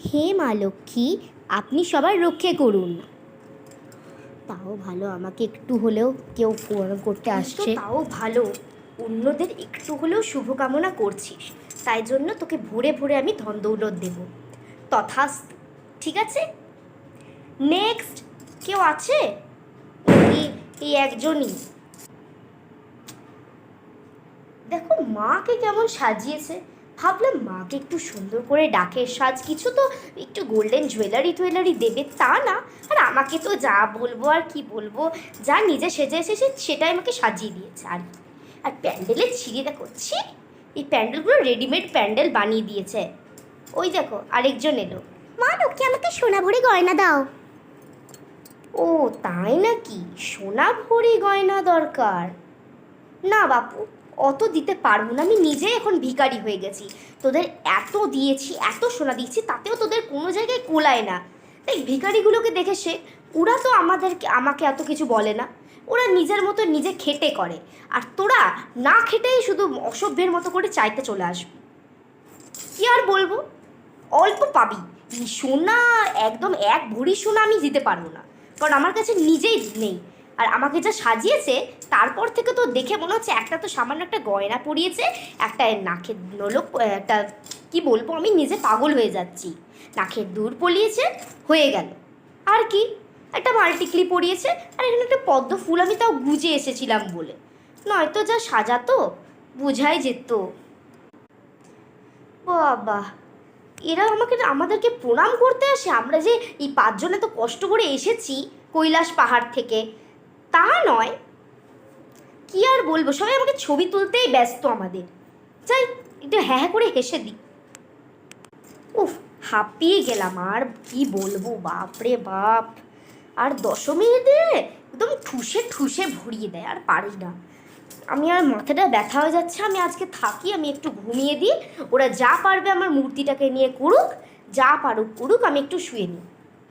হে মা লক্ষ্মী, আপনি সবার রক্ষে করুন। তাও ভালো, আমাকে একটু হলেও কেউ করতে আসছে। তাও ভালো, অন্যদের একটু হলেও শুভকামনা করছিস, তাই জন্য তোকে ভরে ভরে আমি ধন দৌলত দেব। তথাস্তু। ঠিক আছে, নেক্সট কেউ আছে? এই একজনই। দেখো মাকে কেমন সাজিয়েছে। ভাবলাম মাকে একটু সুন্দর করে ডাকের সাজ কিছু তো, একটু গোল্ডেন জুয়েলারি দেবে, তা না। আর আমাকে তো যা বলবো আর কি বলবো, যা নিজে সেজে এসেছে সেটাই আমাকে সাজিয়ে দিয়েছে। আর প্যান্ডেলের ছিঁড়ে দেখো, এই প্যান্ডেলগুলো রেডিমেড প্যান্ডেল বানিয়ে দিয়েছে। ওই দেখো আরেকজন এলো। মা লক্ষ্মী, আমাকে সোনা ভরে গয়না দাও। ও তাই নাকি, সোনা ভরে গয়না দরকার? না বাপু, অত দিতে পারবো না, আমি নিজেই এখন ভিখারি হয়ে গেছি। তোদের এত দিয়েছি, এত সোনা দিচ্ছি, তাতেও তোদের কোনো জায়গায় কোলায় না। তাই ভিখারিগুলোকে দেখে সে, ওরা তো আমাকে এত কিছু বলে না, ওরা নিজের মতো নিজে খেটে করে। আর তোরা না খেটেই শুধু অসভ্যের মতো করে চাইতে চলে আসবি। কি আর বলবো, অল্প পাবি। সোনা একদম এক ভরি সোনা আমি দিতে পারবো না, কারণ আমার কাছে নিজেই নেই। আর আমাকে যা সাজিয়েছে, তারপর থেকে তো দেখে মনে হচ্ছে একটা তো সামান্য একটা গয়না পরিয়েছে, একটা নাকের নলক, একটা কি বলবো, আমি নিজে পাগল হয়ে যাচ্ছি। নাকের দুল পরিয়েছে, হয়ে গেল। আর কি, একটা মাল্টিক্লি পরিয়েছে, আর এখানে একটা পদ্ম ফুল, আমি তাও গুজে এসেছিলাম বলে, নয়তো যা সাজাতো বোঝাই যেত। বাবা, এরা আমাদেরকে প্রণাম করতে আসে? আমরা যে এই 5 জনে তো কষ্ট করে এসেছি কৈলাস পাহাড় থেকে, তা নয়। কি আর বলবো, সবাই আমাকে ছবি তুলতেই ব্যস্ত আমাদের। যাই একটু হ্যাঁ করে হেসে দিই। উফ, হাঁপিয়ে গেলাম, আর কি বলবো, বাপরে বাপ। আর দশমীতে একদম ঠুসে ঠুসে ভরিয়ে দেয়, আর পারি না আমি। আর মাথাটা ব্যথা হয়ে যাচ্ছে, আমি আজকে থাকি, আমি একটু ঘুমিয়ে দিই। ওরা যা পারবে আমার মূর্তিটাকে নিয়ে করুক, যা পারুক করুক, আমি একটু শুয়ে নিই।